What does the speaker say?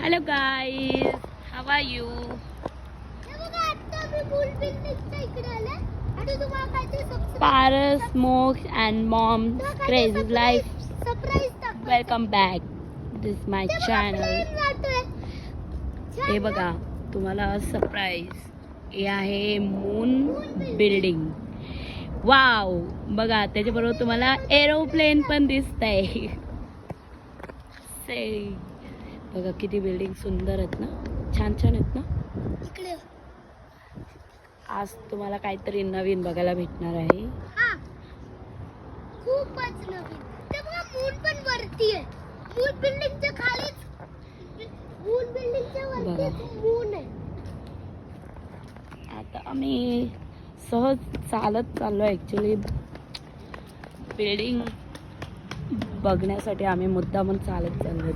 Hello guys, how are you? Paras, Smokes and Mom's Crazy Life. Welcome back. This is my channel. हे बघा तुम्हाला surprise हे आहे moon building. Wow, बघा त्याच्याबरोबर तुम्हाला एरोप्लेन पण दिसतंय. से बघा किती बिल्डिंग सुंदर आहेत ना, छान छान आहेत ना. आज तुम्हाला काहीतरी नवीन बघायला भेटणार आहे. खूपच नवीन. तेव्हा मून पण वरती आहे. मून बिल्डिंगच्या खालीच मून बिल्डिंगच्या वरती मून आहे. आता आम्ही सहज चालत चाललो. ॲक्च्युली बिल्डिंग बघण्यासाठी आम्ही मुद्दामून चालत चाललो.